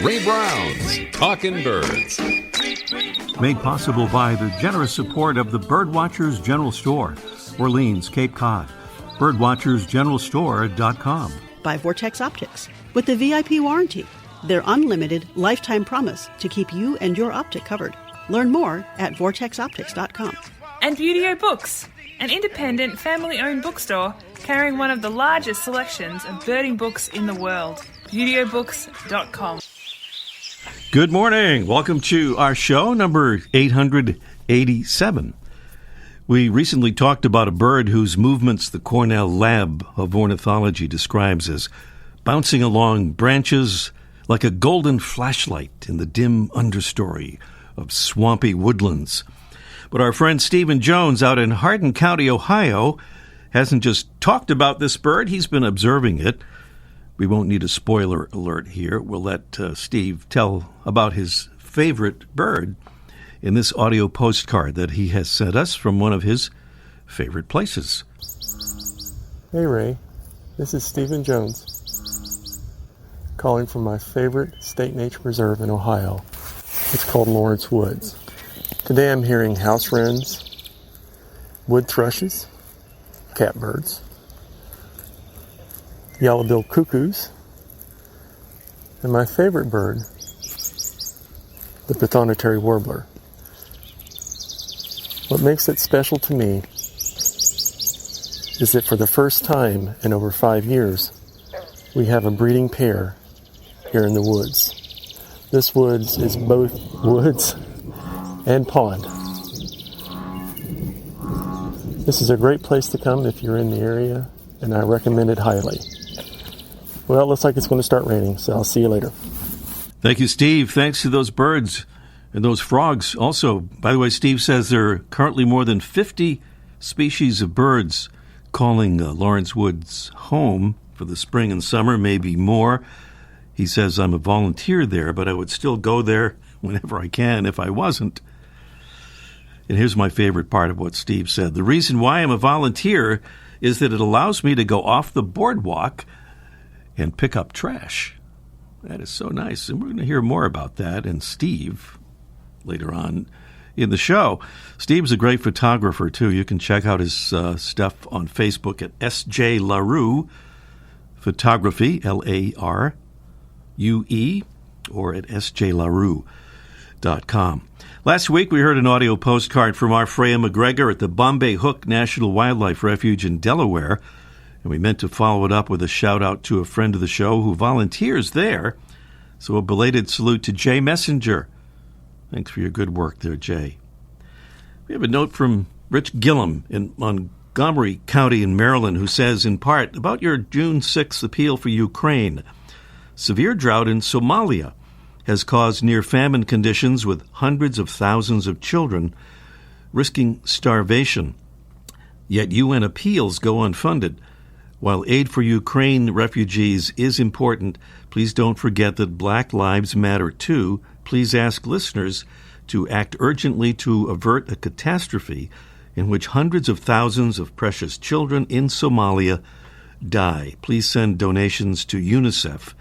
Ray Brown's Talkin' Birds. Made possible by the generous support of the Birdwatchers General Store, Orleans, Cape Cod. Birdwatchersgeneralstore.com. By Vortex Optics. With the VIP warranty, their unlimited lifetime promise to keep you and your optic covered. Learn more at vortexoptics.com. And Beautyo Books, an independent, family-owned bookstore carrying one of the largest selections of birding books in the world. BeautyBooks.com. Good morning. Welcome to our show, number 887. We recently talked about a bird whose movements the Cornell Lab of Ornithology describes as bouncing along branches like a golden flashlight in the dim understory of swampy woodlands. But our friend Stephen Jones out in Hardin County, Ohio, hasn't just talked about this bird, he's been observing it. We won't need a spoiler alert here. We'll let Steve tell about his favorite bird in this audio postcard that he has sent us from one of his favorite places. Hey Ray, this is Stephen Jones, calling from my favorite state nature preserve in Ohio. It's called Lawrence Woods. Today I'm hearing house wrens, wood thrushes, catbirds, yellow-billed cuckoos, and my favorite bird, the Prothonotary Warbler. What makes it special to me is that for the first time in over 5 years, we have a breeding pair here in the woods. This woods is both woods and pond. This is a great place to come if you're in the area, and I recommend it highly. Well, it looks like it's going to start raining, so I'll see you later. Thank you, Steve. Thanks to those birds and those frogs. Also, by the way, Steve says there are currently more than 50 species of birds calling Lawrence Woods home for the spring and summer, maybe more. He says, I'm a volunteer there, but I would still go there whenever I can if I wasn't. And here's my favorite part of what Steve said. The reason why I'm a volunteer is that it allows me to go off the boardwalk and pick up trash. That is so nice. And we're going to hear more about that and Steve later on in the show. Steve's a great photographer, too. You can check out his stuff on Facebook at S.J. LaRue Photography, L-A-R-U-E, or at sjlarue.com. Last week, we heard an audio postcard from our Freya McGregor at the Bombay Hook National Wildlife Refuge in Delaware, and we meant to follow it up with a shout-out to a friend of the show who volunteers there. So a belated salute to Jay Messenger. Thanks for your good work there, Jay. We have a note from Rich Gillum in Montgomery County in Maryland who says, in part, about your June 6th appeal for Ukraine. Severe drought in Somalia has caused near-famine conditions with hundreds of thousands of children risking starvation. Yet UN appeals go unfunded. While aid for Ukraine refugees is important, please don't forget that Black Lives Matter too. Please ask listeners to act urgently to avert a catastrophe in which hundreds of thousands of precious children in Somalia die. Please send donations to UNICEF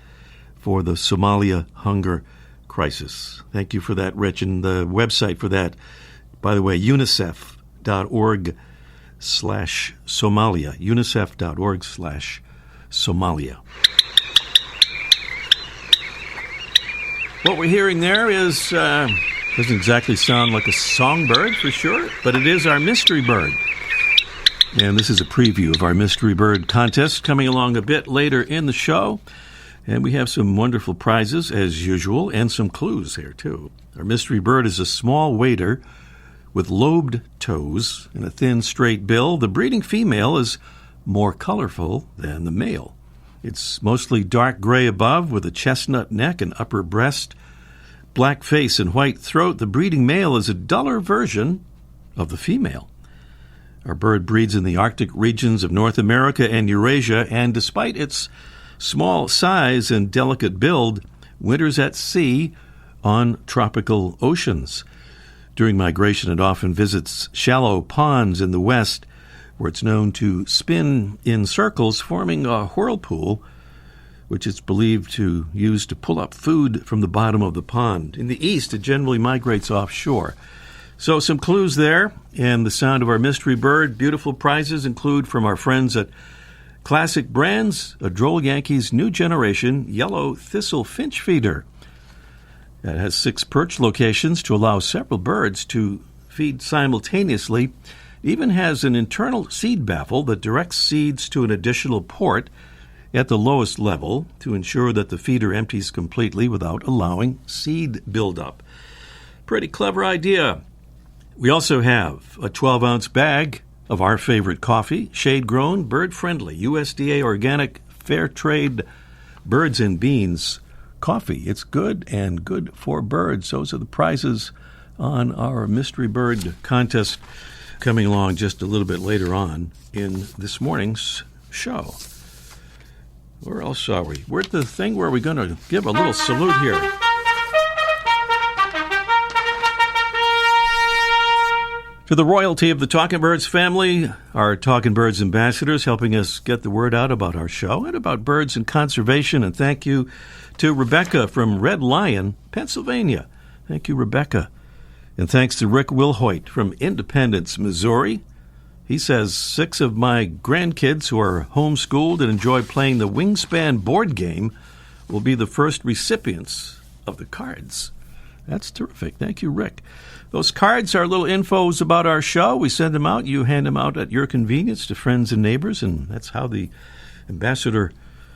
for the Somalia hunger crisis. Thank you for that, Rich. And the website for that, by the way, unicef.org/Somalia. unicef.org/Somalia. What we're hearing there is, doesn't exactly sound like a songbird for sure, but it is our mystery bird. And this is a preview of our mystery bird contest coming along a bit later in the show. And we have some wonderful prizes, as usual, and some clues here, too. Our mystery bird is a small wader with lobed toes and a thin, straight bill. The breeding female is more colorful than the male. It's mostly dark gray above with a chestnut neck and upper breast, black face and white throat. The breeding male is a duller version of the female. Our bird breeds in the Arctic regions of North America and Eurasia, and despite its small size and delicate build, winters at sea on tropical oceans. During migration, it often visits shallow ponds in the west, where it's known to spin in circles, forming a whirlpool which it's believed to use to pull up food from the bottom of the pond. In the east, it generally migrates offshore. So some clues there, and the sound of our mystery bird. Beautiful prizes include from our friends at Classic Brands, a Droll Yankees new generation yellow thistle finch feeder. It has 6 perch locations to allow several birds to feed simultaneously. It even has an internal seed baffle that directs seeds to an additional port at the lowest level to ensure that the feeder empties completely without allowing seed buildup. Pretty clever idea. We also have a 12-ounce bag of our favorite coffee, shade-grown, bird-friendly, USDA organic, fair trade, birds and beans coffee. It's good and good for birds. Those are the prizes on our mystery bird contest coming along just a little bit later on in this morning's show. Where else are we? We're at the thing where we're going to give a little salute here. To the royalty of the Talking Birds family, our Talking Birds ambassadors helping us get the word out about our show and about birds and conservation. And thank you to Rebecca from Red Lion, Pennsylvania. Thank you, Rebecca. And thanks to Rick Wilhoit from Independence, Missouri. He says 6 of my grandkids who are homeschooled and enjoy playing the Wingspan board game will be the first recipients of the cards. That's terrific. Thank you, Rick. Those cards are little infos about our show. We send them out. You hand them out at your convenience to friends and neighbors, and that's how the Ambassador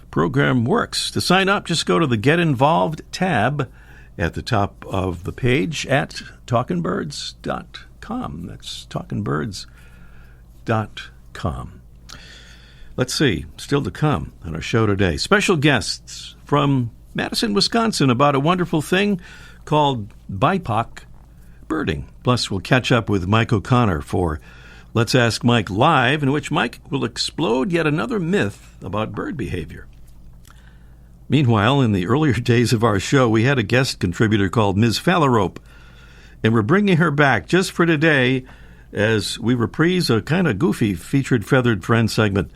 program works. To sign up, just go to the Get Involved tab at the top of the page at talkingbirds.com. That's talkingbirds.com. Let's see, still to come on our show today. Special guests from Madison, Wisconsin about a wonderful thing called BIPOC birding. Plus, we'll catch up with Mike O'Connor for Let's Ask Mike Live, in which Mike will explode yet another myth about bird behavior. Meanwhile, in the earlier days of our show, we had a guest contributor called Ms. Phalarope, and we're bringing her back just for today as we reprise a kind of goofy featured feathered friend segment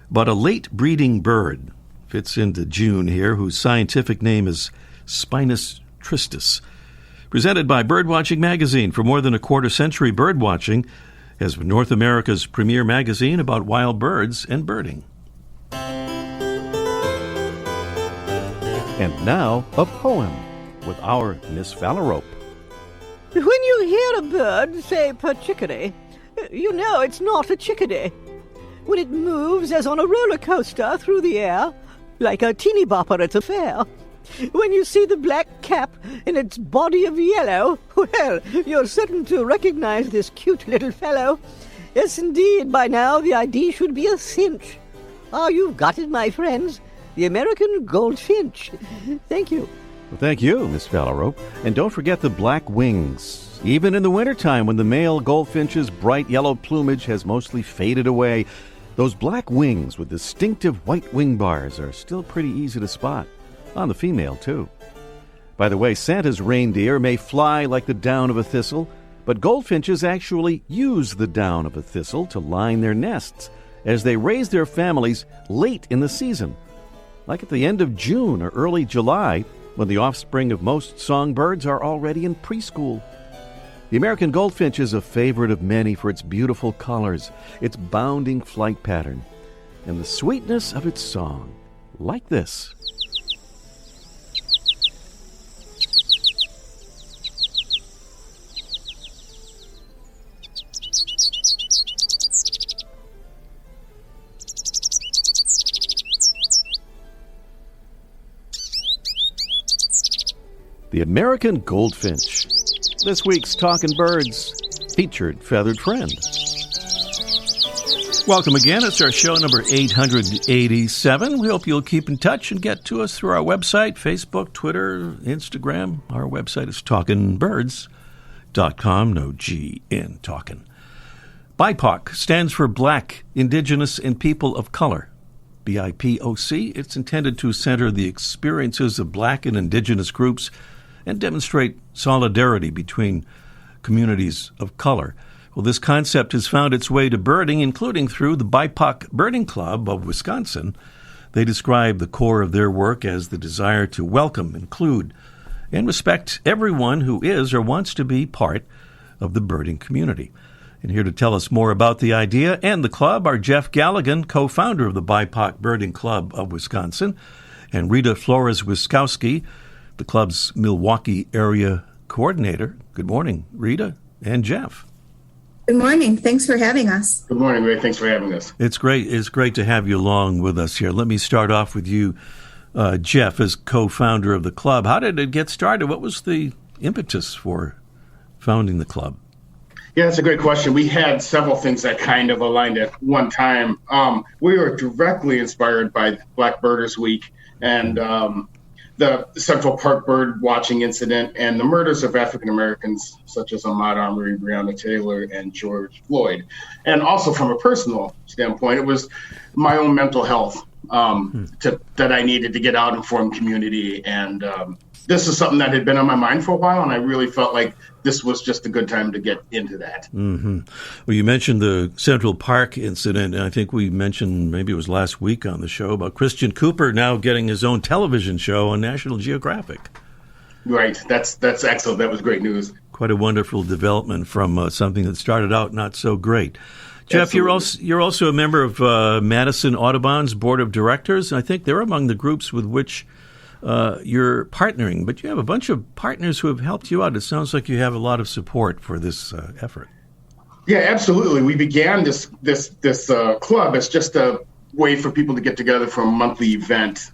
about a late breeding bird. Fits into June here, whose scientific name is Spinus tristis. Presented by Birdwatching Magazine. For more than a quarter-century, Birdwatching has been North America's premier magazine about wild birds and birding. And now, a poem with our Miss Phalarope. When you hear a bird say "per-chickadee," you know it's not a chickadee. When it moves as on a roller coaster through the air, like a teeny bopper at a fair. When you see the black cap in its body of yellow, well, you're certain to recognize this cute little fellow. Yes, indeed, by now the ID should be a cinch. Ah, you've got it, my friends. The American goldfinch. Thank you. Well, thank you, Miss Phalarope. And don't forget the black wings. Even in the wintertime, when the male goldfinch's bright yellow plumage has mostly faded away, those black wings with distinctive white wing bars are still pretty easy to spot. On the female, too. By the way, Santa's reindeer may fly like the down of a thistle, but goldfinches actually use the down of a thistle to line their nests as they raise their families late in the season, like at the end of June or early July, when the offspring of most songbirds are already in preschool. The American goldfinch is a favorite of many for its beautiful colors, its bounding flight pattern, and the sweetness of its song, like this. The American goldfinch. This week's Talking Birds featured feathered friend. Welcome again. It's our show number 887. We hope you'll keep in touch and get to us through our website, Facebook, Twitter, Instagram. Our website is talkingbirds.com. No G in talkin'. BIPOC stands for Black, Indigenous, and People of Color. BIPOC. It's intended to center the experiences of Black and Indigenous groups and demonstrate solidarity between communities of color. Well, this concept has found its way to birding, including through the BIPOC Birding Club of Wisconsin. They describe the core of their work as the desire to welcome, include, and respect everyone who is or wants to be part of the birding community. And here to tell us more about the idea and the club are Jeff Galligan, co-founder of the BIPOC Birding Club of Wisconsin, and Rita Flores-Wiskowski, the club's Milwaukee area coordinator. Good morning, Rita and Jeff. Good morning. Thanks for having us. Good morning, Ray. Thanks for having us. It's great. It's great to have you along with us here. Let me start off with you, Jeff, as co-founder of the club. How did it get started? What was the impetus for founding the club? Yeah, that's a great question. We had several things that kind of aligned at one time. We were directly inspired by Black Birders Week and the Central Park bird watching incident and the murders of African Americans such as Ahmaud Arbery, Breonna Taylor, and George Floyd. And also from a personal standpoint, it was my own mental health that I needed to get out and form community. And this is something that had been on my mind for a while, and I really felt like this was just a good time to get into that. Mm-hmm. Well, you mentioned the Central Park incident, and I think we mentioned, maybe it was last week on the show, about Christian Cooper now getting his own television show on National Geographic. Right. That's excellent. That was great news. Quite a wonderful development from something that started out not so great. Jeff, you're also a member of Madison Audubon's Board of Directors, and I think they're among the groups with which you're partnering, but you have a bunch of partners who have helped you out. It sounds like you have a lot of support for this effort. Yeah, absolutely. We began this club as just a way for people to get together for a monthly event.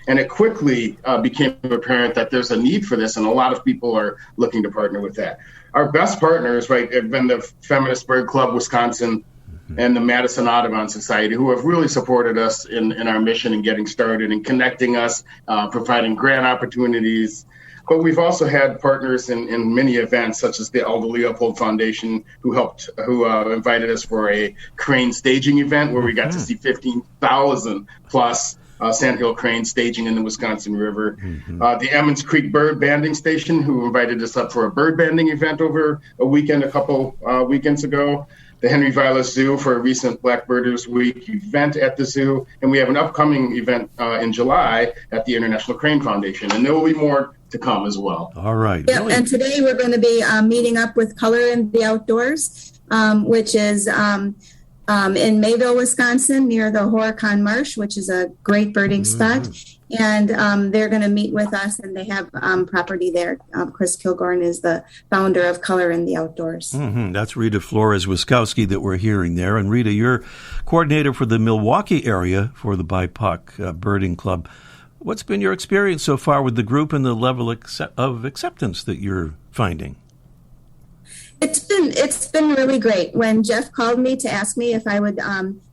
And it quickly became apparent that there's a need for this, and a lot of people are looking to partner with that. Our best partners, right, have been the Feminist Bird Club Wisconsin and the Madison Audubon Society, who have really supported us in our mission and getting started and connecting us, providing grant opportunities. But we've also had partners in many events, such as the Aldo Leopold Foundation, who invited us for a crane staging event where we got to see 15,000 plus sandhill cranes staging in the Wisconsin River. The Emmons Creek Bird Banding Station, who invited us up for a bird banding event over a weekend a couple weekends ago. The Henry Vilas Zoo for a recent Black Birders Week event at the zoo. And we have an upcoming event in July at the International Crane Foundation. And there will be more to come as well. All right. Yeah, really? And today we're going to be meeting up with Color in the Outdoors, which is in Mayville, Wisconsin, near the Horicon Marsh, which is a great birding spot. And they're going to meet with us, and they have property there. Chris Kilgorn is the founder of Color in the Outdoors. That's Rita Flores-Wiskowski that we're hearing there. And Rita, you're coordinator for the Milwaukee area for the BIPOC Birding Club. What's been your experience so far with the group and the level of acceptance that you're finding? It's been really great. When Jeff called me to ask me if I would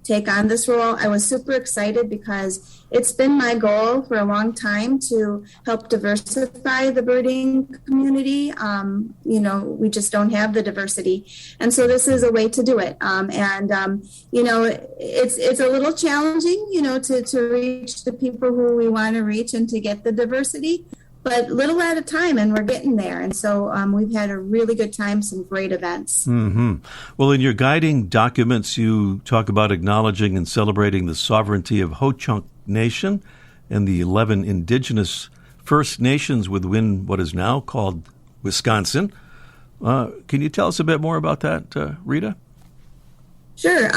take on this role, I was super excited because it's been my goal for a long time to help diversify the birding community. We just don't have the diversity. And so this is a way to do it. It's a little challenging, to reach the people who we want to reach and to get the diversity. But little at a time, and we're getting there. And so we've had a really good time, some great events. Well, in your guiding documents, you talk about acknowledging and celebrating the sovereignty of Ho-Chunk Nation and the 11 indigenous First Nations within what is now called Wisconsin. Can you tell us a bit more about that, Rita? Sure.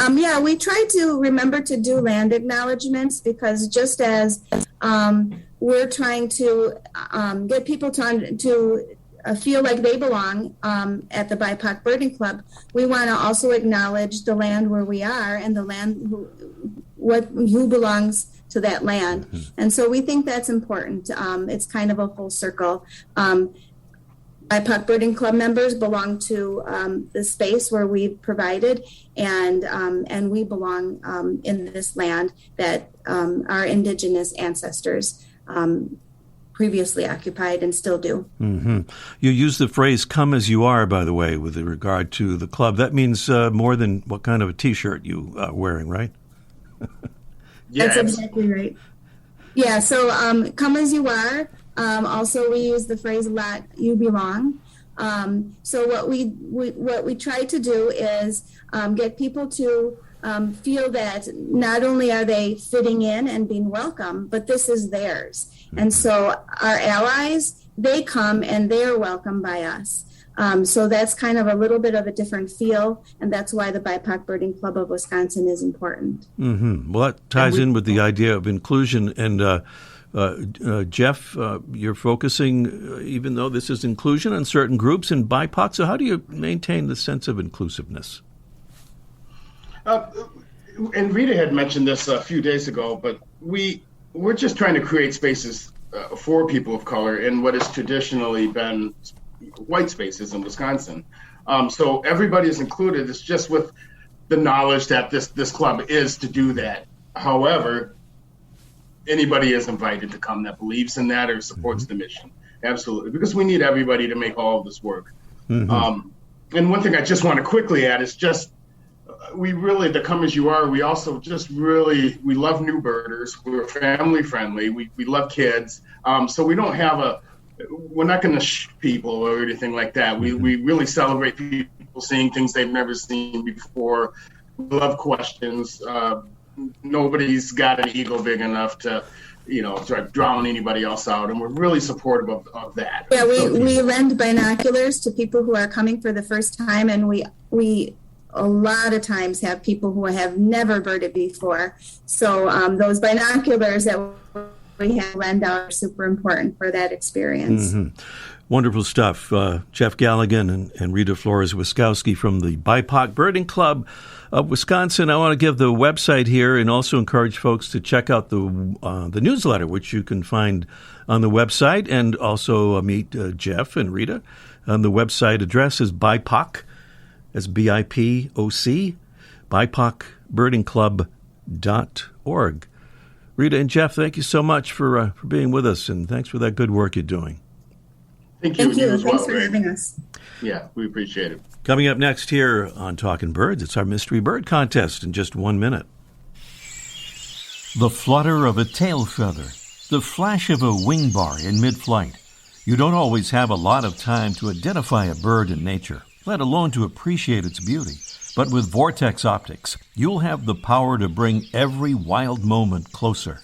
We try to remember to do land acknowledgements because just as we're trying to get people to feel like they belong at the BIPOC Birding Club, we want to also acknowledge the land where we are and the land who belongs to that land. And so we think that's important. It's kind of a full circle. BIPOC Birding Club members belong to the space where we provided, and we belong in this land that our indigenous ancestors previously occupied and still do. You use the phrase "come as you are," by the way, with regard to the club. That means more than what kind of a T-shirt you are wearing, right? Yes. That's exactly right. Yeah, so come as you are. Also, we use the phrase "let you belong." So what we try to do is get people to feel that not only are they fitting in and being welcome, but this is theirs. And so our allies, they come and they're welcomed by us. So that's kind of a little bit of a different feel, and that's why the BIPOC Birding Club of Wisconsin is important. Mm-hmm. Well, that ties in with the idea of inclusion. And Jeff, you're focusing, even though this is inclusion, on certain groups in BIPOC. So how do you maintain the sense of inclusiveness? And Rita had mentioned this a few days ago, but we're just trying to create spaces for people of color in what has traditionally been white spaces in Wisconsin. So everybody is included. It's just with the knowledge that this club is to do that. However, anybody is invited to come that believes in that or supports the mission. Absolutely. Because we need everybody to make all of this work. Mm-hmm. And one thing I just want to quickly add is just, we really, the Come As You Are, we also just really, we love new birders. We're family friendly. We love kids. So we don't have we're not going to people or anything like that. We really celebrate people seeing things they've never seen before. We love questions. Nobody's got an ego big enough to, start drawing anybody else out. And we're really supportive of that. Yeah, we lend binoculars to people who are coming for the first time. And we a lot of times have people who have never birded before. So those binoculars that we have lend out are super important for that experience. Mm-hmm. Wonderful stuff. Jeff Galligan and Rita Flores-Wiskowski from the BIPOC Birding Club of Wisconsin. I want to give the website here and also encourage folks to check out the newsletter, which you can find on the website, and also meet Jeff and Rita. The website address is BIPOC, that's BIPOC, BIPOCbirdingclub.org. Rita and Jeff, thank you so much for being with us, and thanks for that good work you're doing. Thank you. Thanks for having us. Yeah, we appreciate it. Coming up next here on Talkin' Birds, it's our Mystery Bird Contest in just 1 minute. The flutter of a tail feather, the flash of a wing bar in mid-flight. You don't always have a lot of time to identify a bird in nature, let alone to appreciate its beauty. But with Vortex Optics, you'll have the power to bring every wild moment closer.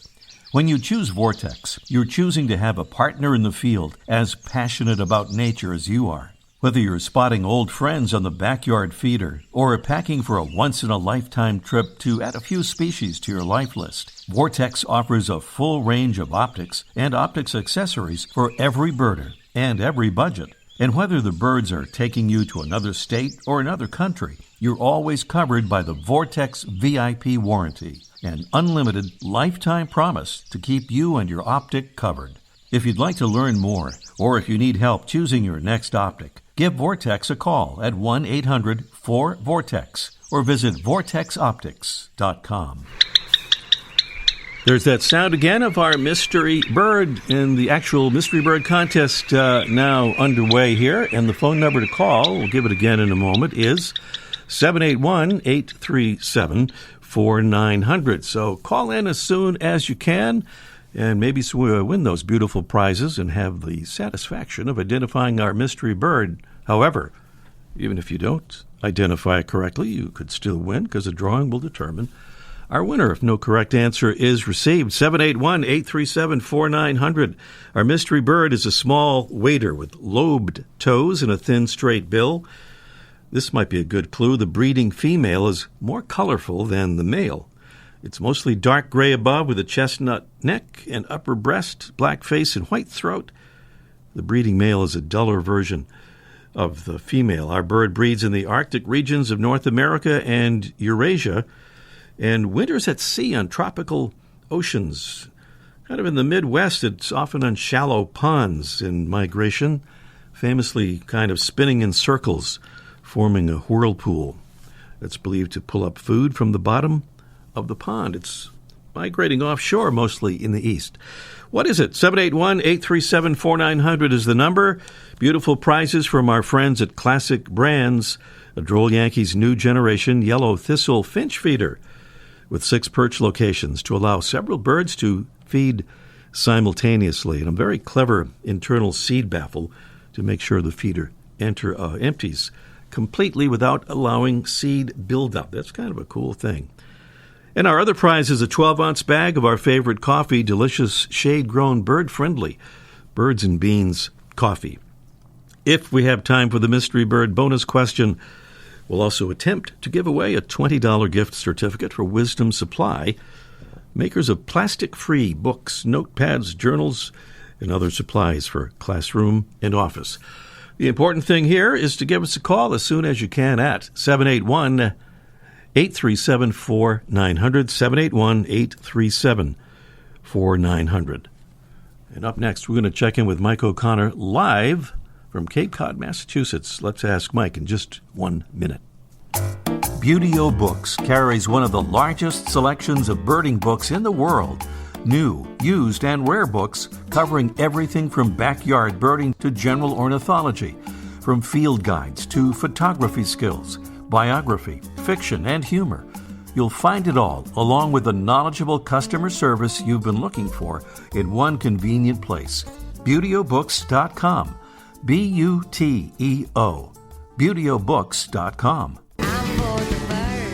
When you choose Vortex, you're choosing to have a partner in the field as passionate about nature as you are. Whether you're spotting old friends on the backyard feeder or packing for a once-in-a-lifetime trip to add a few species to your life list, Vortex offers a full range of optics and optics accessories for every birder and every budget. And whether the birds are taking you to another state or another country, you're always covered by the Vortex VIP warranty, an unlimited lifetime promise to keep you and your optic covered. If you'd like to learn more, or if you need help choosing your next optic, give Vortex a call at 1-800-4VORTEX or visit vortexoptics.com. There's that sound again of our mystery bird, and the actual mystery bird contest now underway here. And the phone number to call, we'll give it again in a moment, is 781-837-4900. So call in as soon as you can, and maybe win those beautiful prizes and have the satisfaction of identifying our mystery bird. However, even if you don't identify it correctly, you could still win, because a drawing will determine our winner if no correct answer is received. 781-837-4900. Our mystery bird is a small wader with lobed toes and a thin, straight bill. This might be a good clue. The breeding female is more colorful than the male. It's mostly dark gray above with a chestnut neck and upper breast, black face, and white throat. The breeding male is a duller version of the female. Our bird breeds in the Arctic regions of North America and Eurasia, and winters at sea on tropical oceans. Kind of in the Midwest, it's often on shallow ponds in migration, famously kind of spinning in circles, forming a whirlpool that's believed to pull up food from the bottom of the pond. It's migrating offshore, mostly in the east. What is it? 781-837-4900 is the number. Beautiful prizes from our friends at Classic Brands, a Droll Yankees new generation yellow thistle finch feeder with 6 perch locations to allow several birds to feed simultaneously, and a very clever internal seed baffle to make sure the feeder empties completely without allowing seed buildup. That's kind of a cool thing. And our other prize is a 12-ounce bag of our favorite coffee, delicious, shade-grown, bird-friendly Birds and Beans coffee. If we have time for the Mystery Bird bonus question, we'll also attempt to give away a $20 gift certificate for Wisdom Supply, makers of plastic-free books, notepads, journals, and other supplies for classroom and office. The important thing here is to give us a call as soon as you can at 781-837-4900, 781-837-4900. And up next, we're going to check in with Mike O'Connor live from Cape Cod, Massachusetts. Let's ask Mike in just 1 minute. Beautyo Books carries one of the largest selections of birding books in the world. New, used, and rare books covering everything from backyard birding to general ornithology, from field guides to photography skills, biography, fiction, and humor. You'll find it all, along with the knowledgeable customer service you've been looking for, in one convenient place. BeautyOBooks.com. B-U-T-E-O. BeautyOBooks.com.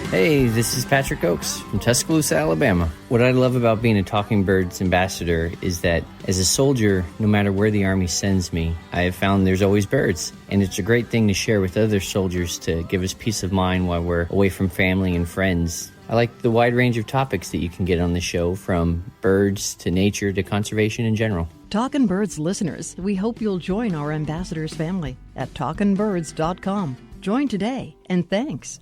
Hey, this is Patrick Oakes from Tuscaloosa, Alabama. What I love about being a Talking Birds ambassador is that as a soldier, no matter where the Army sends me, I have found there's always birds. And it's a great thing to share with other soldiers to give us peace of mind while we're away from family and friends. I like the wide range of topics that you can get on the show, from birds to nature to conservation in general. Talkin' Birds listeners, we hope you'll join our ambassadors family at talkinbirds.com. Join today, and thanks.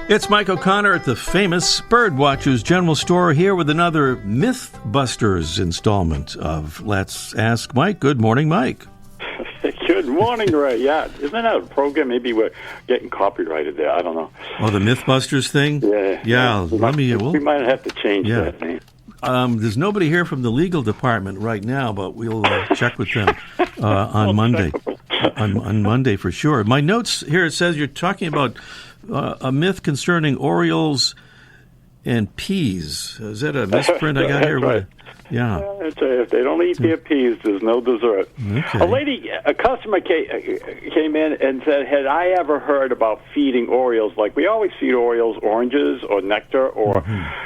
It's Mike O'Connor at the famous Birdwatchers General Store here with another Mythbusters installment of Let's Ask Mike. Good morning, Mike. Good morning, Ray. Yeah, isn't that a program? Maybe we're getting copyrighted there. I don't know. Oh, the Mythbusters thing? Yeah. We might have to change that name. There's nobody here from the legal department right now, but we'll check with them on Monday. On Monday for sure. My notes here, it says you're talking about a myth concerning Orioles and peas. Is that a misprint I got here? Right. Yeah. If they don't eat their peas, there's no dessert. Okay. A customer came in and said, had I ever heard about feeding Orioles? Like, we always feed Orioles oranges or nectar or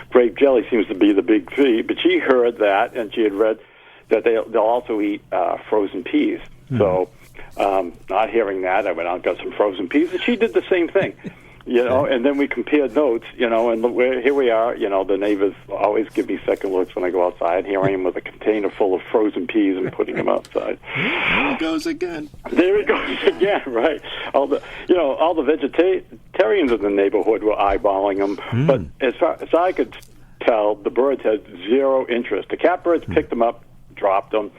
grape jelly seems to be the big feed. But she heard that, and she had read that they'll also eat frozen peas. So not hearing that, I went out and got some frozen peas, and she did the same thing. And then we compared notes, and here we are, the neighbors always give me second looks when I go outside. Here I am with a container full of frozen peas and putting them outside. There he goes again. There he goes again, right. All the vegetarians in the neighborhood were eyeballing them, but as far as I could tell, the birds had zero interest. The catbirds picked them up, dropped them.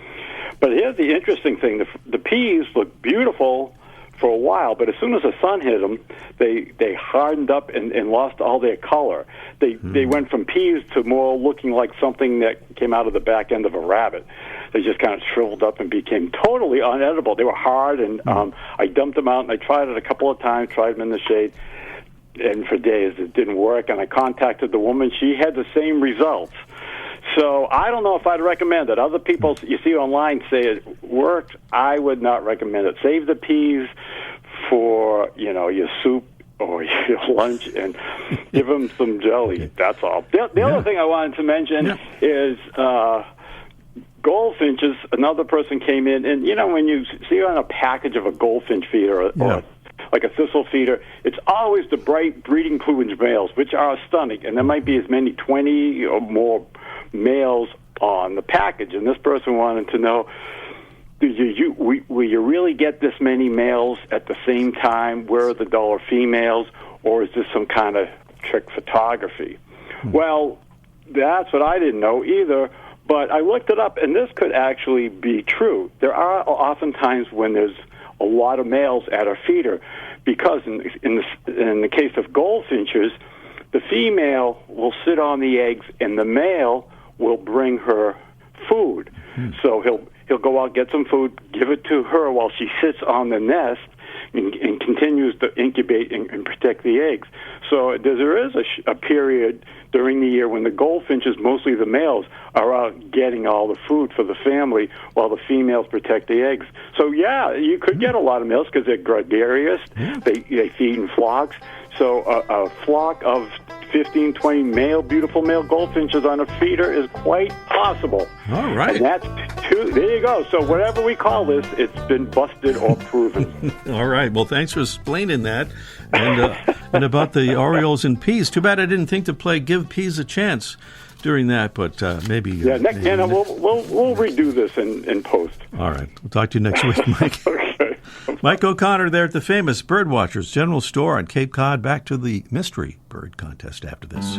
But here's the interesting thing. The peas looked beautiful for a while, but as soon as the sun hit them, they hardened up and lost all their color. They went from peas to more looking like something that came out of the back end of a rabbit. They just kind of shriveled up and became totally unedible. They were hard, and I dumped them out, and I tried it a couple of times, tried them in the shade, and for days it didn't work, and I contacted the woman. She had the same results. So I don't know if I'd recommend it. Other people you see online say it worked. I would not recommend it. Save the peas for, your soup or your lunch and give them some jelly. That's all. The other thing I wanted to mention is goldfinches. Another person came in, and, when you see on a package of a goldfinch feeder or like a thistle feeder, it's always the bright breeding plumage males, which are stunning, and there might be as many 20 or more males on the package. And this person wanted to know, will you really get this many males at the same time? Where are the duller females? Or is this some kind of trick photography? Well, that's what I didn't know either, but I looked it up, and this could actually be true. There are often times when there's a lot of males at a feeder, because in the case of goldfinches, the female will sit on the eggs, and the male will bring her food. So he'll go out, get some food, give it to her while she sits on the nest, and continues to incubate and protect the eggs. So there is a period during the year when the goldfinches, mostly the males, are out getting all the food for the family while the females protect the eggs. So, yeah, you could get a lot of males because they're gregarious. They feed in flocks. So a flock of 15, 20 beautiful male goldfinches on a feeder is quite possible. All right. And that's there you go. So whatever we call this, it's been busted or proven. All right. Well, thanks for explaining that. And about the Orioles and peas. Too bad I didn't think to give peas a chance during that, but maybe. Yeah, we'll redo this in post. All right. We'll talk to you next week, Mike. Okay. Mike O'Connor there at the famous Birdwatchers General Store on Cape Cod. Back to the Mystery Bird Contest after this.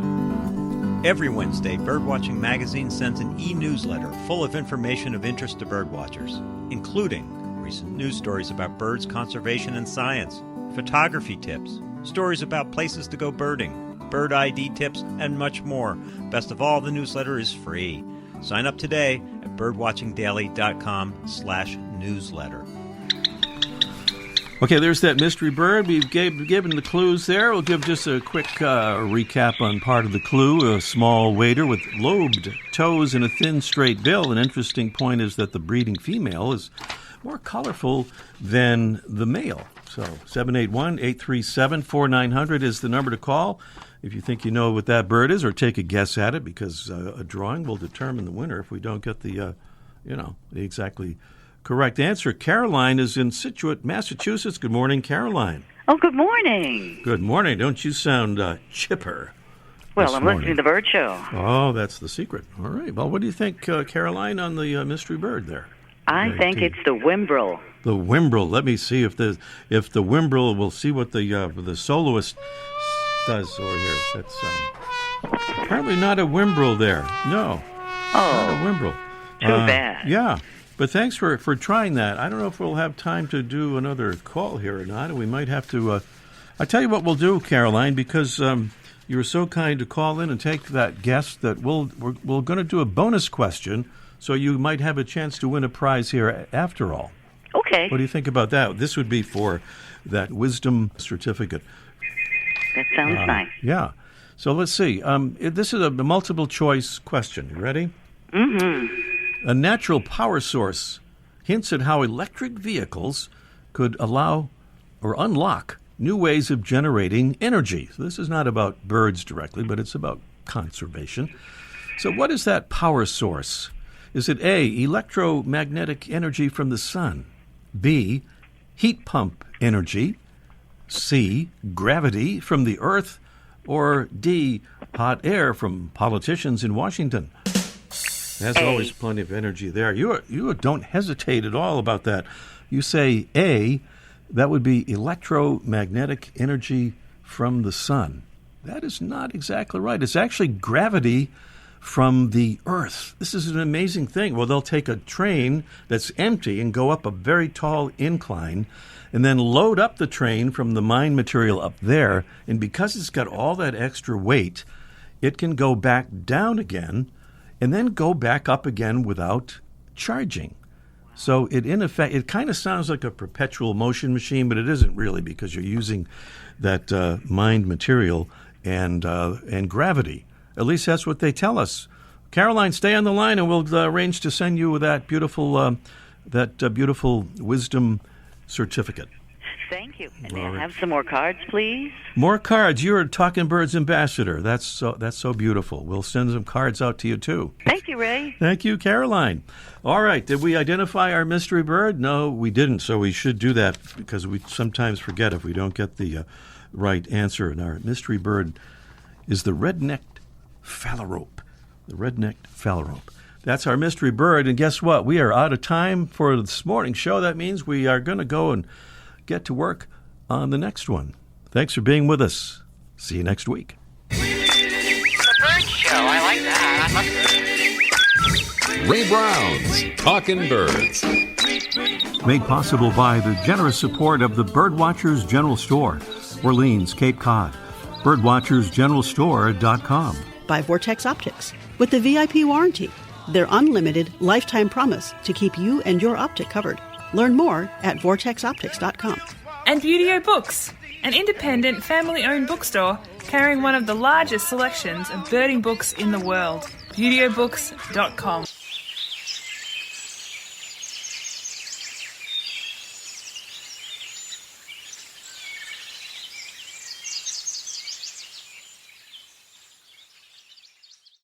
Every Wednesday, Birdwatching Magazine sends an e-newsletter full of information of interest to birdwatchers, including recent news stories about birds, conservation, and science, photography tips, stories about places to go birding, bird ID tips, and much more. Best of all, the newsletter is free. Sign up today at birdwatchingdaily.com/newsletter. Okay, there's that mystery bird. We've given the clues there. We'll give just a quick recap on part of the clue. A small wader with lobed toes and a thin, straight bill. An interesting point is that the breeding female is more colorful than the male. So 781-837-4900 is the number to call if you think you know what that bird is, or take a guess at it, because a drawing will determine the winner if we don't get the exactly correct answer. Caroline is in Scituate, Massachusetts. Good morning, Caroline. Oh, good morning. Good morning. Don't you sound chipper? Well, I'm listening to the bird show. Oh, that's the secret. All right. Well, what do you think, Caroline, on the mystery bird there? I think it's the whimbrel. The whimbrel. Let me see if the whimbrel. We'll see what the soloist does over here. That's apparently not a whimbrel there. No. Not a whimbrel. Too bad. Yeah. But thanks for trying that. I don't know if we'll have time to do another call here or not. We might have to. I'll tell you what we'll do, Caroline, because you were so kind to call in and take that guess that we're going to do a bonus question, so you might have a chance to win a prize here after all. Okay. What do you think about that? This would be for that wisdom certificate. That sounds nice. Yeah. So let's see. This is a multiple choice question. You ready? Mm-hmm. A natural power source hints at how electric vehicles could allow or unlock new ways of generating energy. So this is not about birds directly, but it's about conservation. So what is that power source? Is it A, electromagnetic energy from the sun, B, heat pump energy, C, gravity from the earth, or D, hot air from politicians in Washington? There's always plenty of energy there. You don't hesitate at all about that. You say A, that would be electromagnetic energy from the sun. That is not exactly right. It's actually gravity from the earth. This is an amazing thing. Well, they'll take a train that's empty and go up a very tall incline and then load up the train from the mine material up there. And because it's got all that extra weight, it can go back down again and then go back up again without charging. So it, in effect, it kind of sounds like a perpetual motion machine, but it isn't really, because you're using that mined material and gravity. At least that's what they tell us. Caroline, stay on the line, and we'll arrange to send you that beautiful wisdom certificate. Thank you. And may I have some more cards, please? More cards. You're a Talking Birds ambassador. That's so beautiful. We'll send some cards out to you, too. Thank you, Ray. Thank you, Caroline. All right. Did we identify our mystery bird? No, we didn't. So we should do that, because we sometimes forget if we don't get the right answer. And our mystery bird is the red-necked phalarope. The red-necked phalarope. That's our mystery bird. And guess what? We are out of time for this morning's show. That means we are going to go and get to work on the next one. Thanks for being with us. See you next week. The bird show. I like that. I must. Ray Brown's Talking Birds. Made possible by the generous support of the Birdwatchers General Store, Orleans, Cape Cod. Birdwatchersgeneralstore.com. By Vortex Optics. With the VIP warranty, their unlimited lifetime promise to keep you and your optic covered. Learn more at vortexoptics.com. And Buteo Books, an independent family-owned bookstore carrying one of the largest selections of birding books in the world. ButeoBooks.com.